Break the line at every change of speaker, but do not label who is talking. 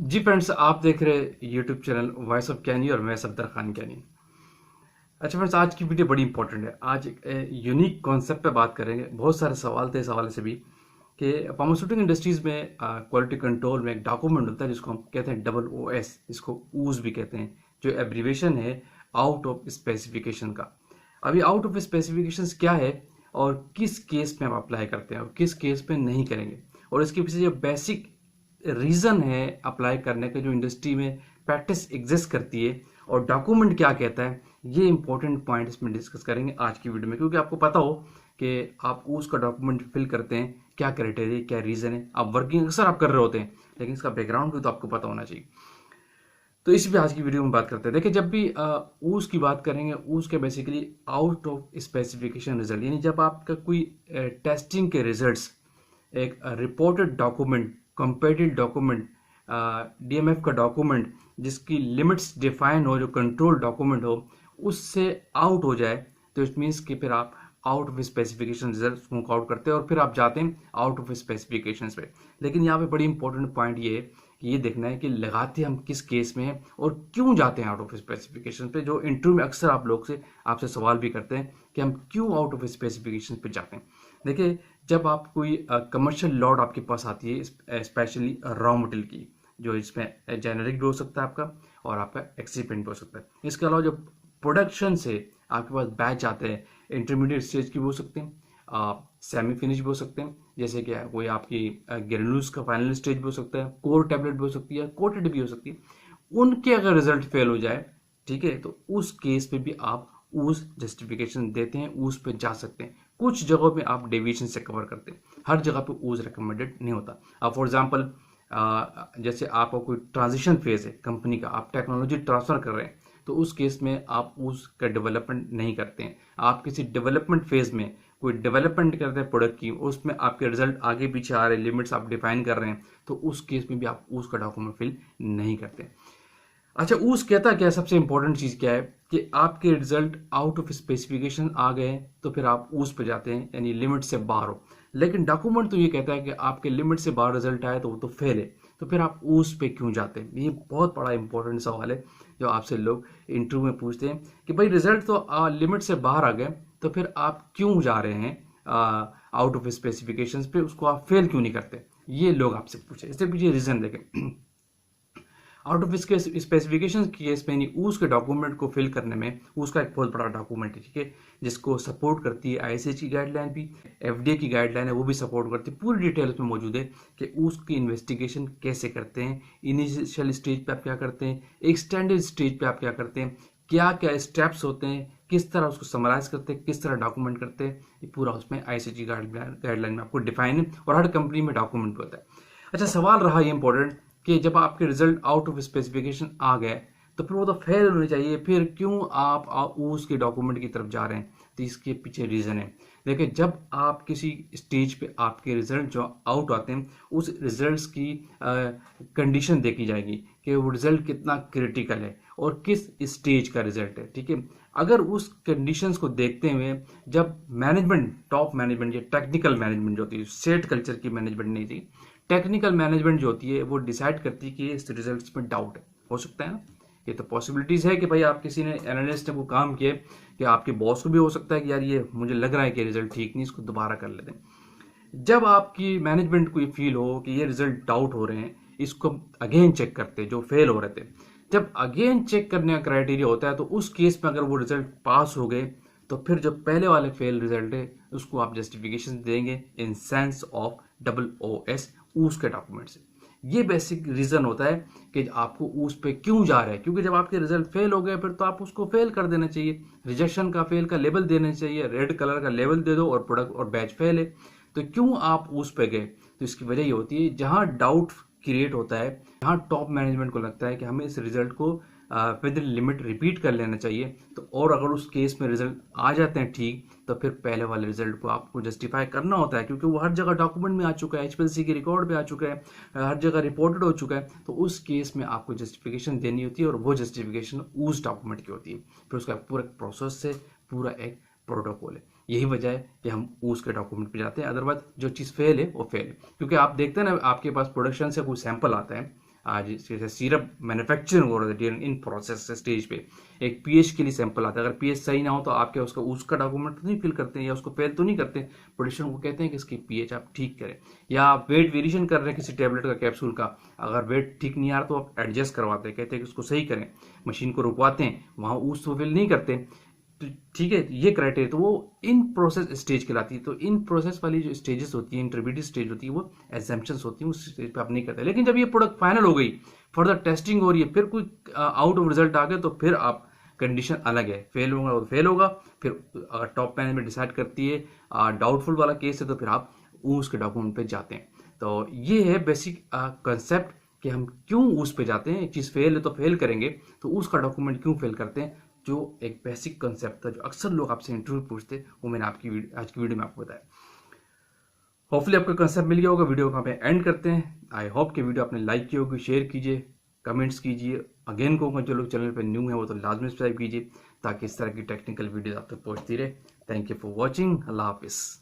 जी friends, आप देख रहे यूट्यूब चैनल वॉइस ऑफ कैनी और मैं सफदर खान कैनी। अच्छा फ्रेंड्स, आज की वीडियो बड़ी इंपॉर्टेंट है। आज एक यूनिक कॉन्सेप्ट पे बात करेंगे। बहुत सारे सवाल थे इस हवाले से भी कि फार्मास्यूटिकल इंडस्ट्रीज में क्वालिटी कंट्रोल में एक डॉक्यूमेंट होता है जिसको हम कहते हैं OOS, इसको ऊज भी कहते हैं, जो एब्रीवेशन है आउट ऑफ स्पेसिफिकेशन का। अभी आउट ऑफ स्पेसिफिकेशन क्या है और किस केस में हम अप्लाई करते हैं और किस केस में नहीं करेंगे, और इसके पीछे जो बेसिक रीज़न है अप्लाई करने का, जो इंडस्ट्री में प्रैक्टिस एग्जिस्ट करती है और डॉक्यूमेंट क्या कहता है, ये इंपॉर्टेंट पॉइंट इसमें डिस्कस करेंगे आज की वीडियो में। क्योंकि आपको पता हो कि आप उसका डॉक्यूमेंट फिल करते हैं, क्या क्राइटेरिया, क्या रीज़न है। आप वर्किंग अक्सर आप कर रहे होते हैं, लेकिन इसका बैकग्राउंड भी तो आपको पता होना चाहिए। तो इस भी आज की वीडियो में बात करते हैं। देखिए, जब भी ऊस की बात करेंगे, ऊस के basically out of specification result, यानी जब आपका कोई टेस्टिंग के रिजल्ट्स एक reported document, competed document, DMF का डॉक्यूमेंट जिसकी लिमिट्स डिफाइन हो, जो कंट्रोल डॉक्यूमेंट हो, उससे आउट हो जाए, तो इट मीन्स कि फिर आप आउट ऑफ स्पेसिफिकेशन रिजल्ट को आउट करते हैं और फिर आप जाते हैं आउट ऑफ स्पेसिफिकेशन पे। लेकिन यहाँ पे बड़ी इंपॉर्टेंट पॉइंट ये है कि ये देखना है कि लगाते हम किस केस में हैं और क्यों जाते हैं आउट ऑफ स्पेसिफिकेशन पे। जो इंटरव्यू में अक्सर आप लोग से आपसे सवाल भी करते हैं कि हम क्यों आउट ऑफ स्पेसिफिकेशन पे जाते हैं। देखिए, जब आप कोई कमर्शियल लॉट आपके पास आती है, स्पेशली रॉ मटेरियल की, जो इसमें जेनेरिक भी हो सकता है आपका और आपका एक्सिपेंट भी हो सकता है। इसके अलावा जो प्रोडक्शन से आपके पास बैच आते हैं, इंटरमीडिएट स्टेज की भी हो सकते हैं, सेमी फिनिश भी हो सकते हैं, जैसे कि कोई आपकी ग्रेन्यूल्स का फाइनल स्टेज भी हो सकता है, कोर टैबलेट भी हो सकती है, कोटेड भी हो सकती है। उनके अगर रिजल्ट फेल हो जाए, ठीक है, तो उस केस पे भी आप उस जस्टिफिकेशन देते हैं, उस पे जा सकते हैं। कुछ जगहों में आप डेविएशन से कवर करते हैं, हर जगह पे ऊज रिकमेंडेड नहीं होता। अब फॉर एग्जांपल, जैसे आपका कोई ट्रांजिशन फेज है कंपनी का, आप टेक्नोलॉजी ट्रांसफर कर रहे हैं, तो उस केस में आप उसका डेवलपमेंट नहीं करते हैं। आप किसी डेवलपमेंट फेज में कोई डेवलपमेंट करते हैं प्रोडक्ट की, उसमें आपके रिजल्ट आगे पीछे आ रहे हैं, लिमिट्स आप डिफाइन कर रहे हैं, तो उस केस में भी आप उसका डॉक्यूमेंट फिल नहीं करते। अच्छा, ऊस कहता क्या है, सबसे इंपॉर्टेंट चीज क्या है कि आपके रिजल्ट आउट ऑफ स्पेसिफिकेशन आ गए तो फिर आप ऊस पे जाते हैं, यानी लिमिट से बाहर हो। लेकिन डॉक्यूमेंट तो ये कहता है कि आपके लिमिट से बाहर रिजल्ट आए तो वो तो फेल है, तो फिर आप ऊस पे क्यों जाते हैं। ये बहुत बड़ा इंपॉर्टेंट सवाल है जो आपसे लोग इंटरव्यू में पूछते हैं कि भाई रिजल्ट तो लिमिट से बाहर आ गए, तो फिर आप क्यों जा रहे हैं आउट ऑफ स्पेसिफिकेशन पे, उसको आप फेल क्यों नहीं करते। ये लोग आपसे पूछे, इससे पीछे रीजन देखें। आउट ऑफ इसके स्पेसिफिकेशन केस में, यानी उसके डॉक्यूमेंट को फिल करने में, उसका एक बहुत बड़ा डॉक्यूमेंट है, ठीक है, जिसको सपोर्ट करती है आईएसएच की गाइडलाइन भी, एफडीए की गाइडलाइन है वो भी सपोर्ट करती है। पूरी डिटेल उसमें मौजूद है कि उसकी इन्वेस्टिगेशन कैसे करते हैं, इनिशियल स्टेज पे आप क्या करते हैं, एक्सटेंडेड स्टेज पे आप क्या करते हैं, क्या क्या स्टेप्स होते हैं, किस तरह उसको समराइज करते हैं, किस तरह डॉक्यूमेंट करते हैं, ये पूरा उसमें आईएसएच की गाइडलाइन में आपको डिफाइन है, और हर कंपनी में डॉक्यूमेंट होता है। अच्छा, सवाल रहा ये इंपॉर्टेंट कि जब आपके रिजल्ट आउट ऑफ स्पेसिफिकेशन आ गए तो फिर वो तो फेल होने चाहिए, फिर क्यों आप उसके डॉक्यूमेंट की तरफ जा रहे हैं। तो इसके पीछे रीजन है। देखिए, जब आप किसी स्टेज पे आपके रिजल्ट जो आउट आते हैं, उस रिजल्ट्स की कंडीशन देखी जाएगी कि वो रिजल्ट कितना क्रिटिकल है और किस स्टेज का रिजल्ट है, ठीक है। अगर उस कंडीशंस को देखते हुए जब मैनेजमेंट, टॉप मैनेजमेंट या टेक्निकल मैनेजमेंट जो होती है, सेट कल्चर की मैनेजमेंट नहीं थी, टेक्निकल मैनेजमेंट जो होती है वो डिसाइड करती है कि इस रिजल्ट्स में डाउट है, हो सकता है ना। ये तो पॉसिबिलिटीज है कि भाई आप किसी ने एनालिस्ट ने वो काम किए कि आपके बॉस को भी हो सकता है कि यार ये मुझे लग रहा है कि रिजल्ट ठीक नहीं, इसको दोबारा कर लेते हैं। जब आपकी मैनेजमेंट को ये फील हो कि ये रिजल्ट डाउट हो रहे हैं, इसको अगेन चेक करते हैं, जो फेल हो रहे थे। जब अगेन चेक करने का क्राइटेरिया होता है, तो उस केस में अगर वो रिजल्ट पास हो गए, तो फिर जो पहले वाले फेल रिजल्ट है उसको आप जस्टिफिकेशन देंगे इन सेंस ऑफ OOS, ऊस के डॉक्यूमेंट से। ये बेसिक रीजन होता है कि आपको ऊस पे क्यों जा रहे हैं। क्योंकि जब आपके रिजल्ट फेल हो गए, फिर तो आप उसको फेल कर देना चाहिए, रिजेक्शन का फेल का लेबल देना चाहिए, रेड कलर का लेबल दे दो और प्रोडक्ट और बैच फेल है। तो क्यों आप उस पे गए, तो इसकी वजह ये होती है, जहां डाउट क्रिएट होता है, जहां टॉप मैनेजमेंट को लगता है कि हमें इस रिजल्ट को विद इन लिमिट रिपीट कर लेना चाहिए, तो और अगर उस केस में रिजल्ट आ जाते हैं ठीक, तो फिर पहले वाले रिजल्ट को आपको जस्टिफाई करना होता है, क्योंकि वो हर जगह डॉक्यूमेंट में आ चुका है, HPLC के रिकॉर्ड पे आ चुका है, हर जगह रिपोर्टेड हो चुका है। तो उस केस में आपको जस्टिफिकेशन देनी होती है, और वो जस्टिफिकेशन उस डॉक्यूमेंट की होती है। फिर उसका पूरा प्रोसेस से पूरा एक प्रोटोकॉल है। यही वजह है कि हम उसके डॉक्यूमेंट पे जाते हैं। अदरवाइज जो चीज़ फेल है वो फेल है। क्योंकि आप देखते हैं ना, आपके पास प्रोडक्शन से कोई सैंपल आता है, आज जैसे सिरप मैन्युफैक्चरिंग हो रहा है इन प्रोसेस स्टेज पे, एक पीएच के लिए सैंपल आता है, अगर पीएच सही ना हो तो आपके उसका डॉक्यूमेंट तो नहीं फिल करते हैं या उसको फेल तो नहीं करते, प्रोड्यूसर को कहते हैं कि इसकी पीएच आप ठीक करें। या आप वेट वेरिएशन कर रहे हैं किसी टेबलेट का, कैप्सूल का, अगर वेट ठीक नहीं आ रहा तो आप एडजस्ट करवाते हैं, कहते हैं कि उसको सही करें, मशीन को रुकवाते हैं, वहाँ ऊस तो फिल नहीं करते। तो ठीक है, ये क्राइटेरिया तो वो इन प्रोसेस स्टेज कहलाती है। तो इन प्रोसेस वाली जो स्टेजेस होती है, इंटरमीडिएट स्टेज होती है, वो एग्जाम्पशंस होती है, उस स्टेज पे आप नहीं करते। लेकिन जब ये प्रोडक्ट फाइनल हो गई, फर्दर टेस्टिंग हो रही है, फिर कोई आउट ऑफ रिजल्ट आ गया, तो फिर आप कंडीशन अलग है, फेल होगा तो फेल होगा। फिर अगर टॉप मैनेजमेंट डिसाइड करती है डाउटफुल वाला केस है, तो फिर आप उसके डॉक्यूमेंट पे जाते हैं। तो ये है बेसिक कंसेप्ट कि हम क्यों उस पे जाते हैं। एक चीज़ फेल है तो फेल करेंगे, तो उसका डॉक्यूमेंट क्यों फेल करते हैं, जो एक बेसिक कंसेप्ट था जो अक्सर लोग आपसे इंटरव्यू पूछते, वो मैंने आज की वीडियो में आपको बताया। होपफुली आपको कंसेप्ट मिल गया होगा। वीडियो को यहाँ पे एंड करते हैं। आई होप कि वीडियो आपने लाइक की होगी, शेयर कीजिए, कमेंट्स कीजिए। अगेन कहूँगा जो लोग चैनल पर न्यू है वो तो लाजमी सब्सक्राइब कीजिए, ताकि इस तरह की टेक्निकल वीडियो आप तक पहुँचती रहे। Thank you for watching. अल्लाह हाफिज़।